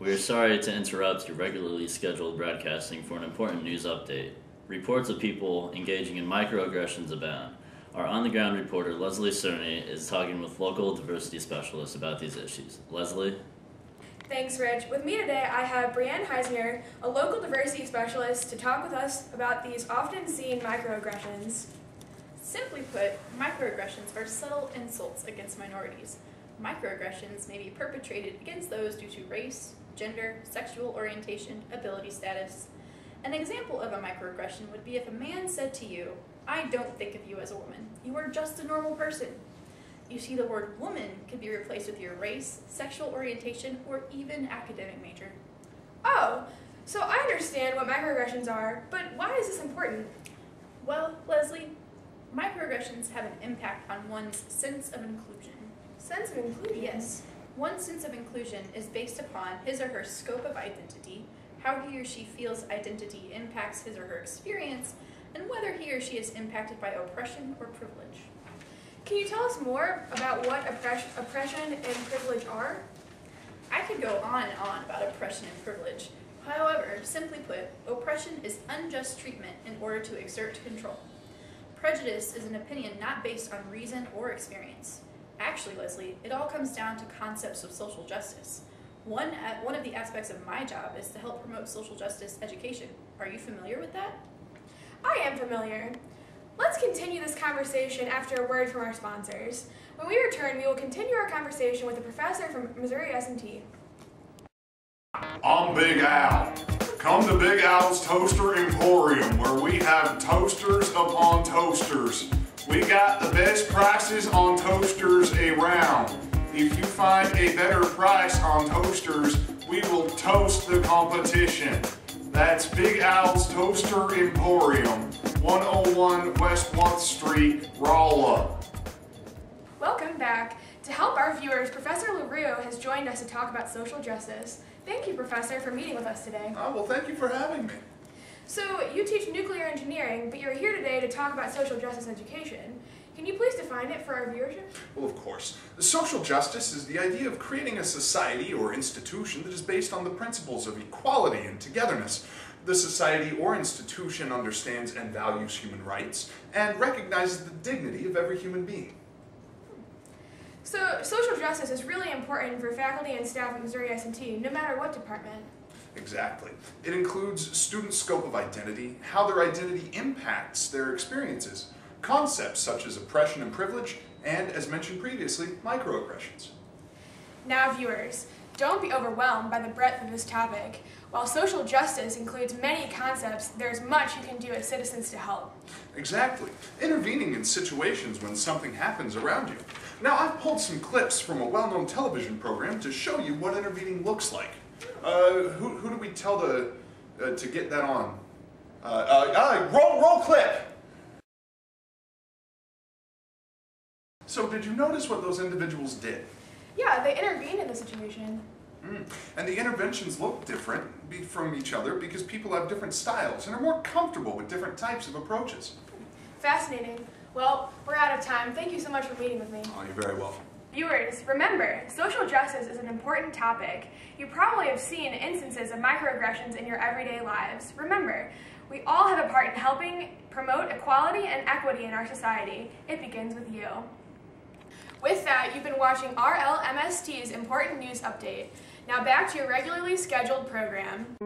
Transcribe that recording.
We are sorry to interrupt your regularly scheduled broadcasting for an important news update. Reports of people engaging in microaggressions abound. Our on-the-ground reporter, Leslie Cerny, is talking with local diversity specialists about these issues. Leslie? Thanks, Rich. With me today, I have Brianne Heisner, a local diversity specialist, to talk with us about these often seen microaggressions. Simply put, microaggressions are subtle insults against minorities. Microaggressions may be perpetrated against those due to race, gender, sexual orientation, ability status. An example of a microaggression would be if a man said to you, "I don't think of you as a woman. You are just a normal person." You see, the word woman could be replaced with your race, sexual orientation, or even academic major. Oh, so I understand what microaggressions are, but why is this important? Well, Leslie, microaggressions have an impact on one's sense of inclusion. Sense of inclusion? Yes. One's sense of inclusion is based upon his or her scope of identity, how he or she feels identity impacts his or her experience, and whether he or she is impacted by oppression or privilege. Can you tell us more about what oppression and privilege are? I could go on and on about oppression and privilege. However, simply put, oppression is unjust treatment in order to exert control. Prejudice is an opinion not based on reason or experience. Actually, Leslie, it all comes down to concepts of social justice. One of the aspects of my job is to help promote social justice education. Are you familiar with that? I am familiar. Let's continue this conversation after a word from our sponsors. When we return, we will continue our conversation with a professor from Missouri S&T. I'm Big Al. Come to Big Al's Toaster Emporium, where we have toasters upon toasters. We got the best prices on toasters around. If you find a better price on toasters, we will toast the competition. That's Big Al's Toaster Emporium, 101 West 1st Street, Rolla. Welcome back. To help our viewers, Professor LaRue has joined us to talk about social justice. Thank you, Professor, for meeting with us today. Well, thank you for having me. So, you teach nuclear engineering, but you're here today to talk about social justice education. Can you please define it for our viewership? Well, of course. Social justice is the idea of creating a society or institution that is based on the principles of equality and togetherness. The society or institution understands and values human rights and recognizes the dignity of every human being. So, social justice is really important for faculty and staff at Missouri S&T, no matter what department. Exactly. It includes students' scope of identity, how their identity impacts their experiences, concepts such as oppression and privilege, and, as mentioned previously, microaggressions. Now, viewers, don't be overwhelmed by the breadth of this topic. While social justice includes many concepts, there's much you can do as citizens to help. Exactly. Intervening in situations when something happens around you. Now, I've pulled some clips from a well-known television program to show you what intervening looks like. Who do we tell to get that on? Roll clip! So did you notice what those individuals did? Yeah, they intervened in the situation. And the interventions look different from each other because people have different styles and are more comfortable with different types of approaches. Fascinating. Well, we're out of time. Thank you so much for meeting with me. Oh, you're very welcome. Viewers, remember, social justice is an important topic. You probably have seen instances of microaggressions in your everyday lives. Remember, we all have a part in helping promote equality and equity in our society. It begins with you. With that, you've been watching RLMST's Important News Update. Now back to your regularly scheduled program.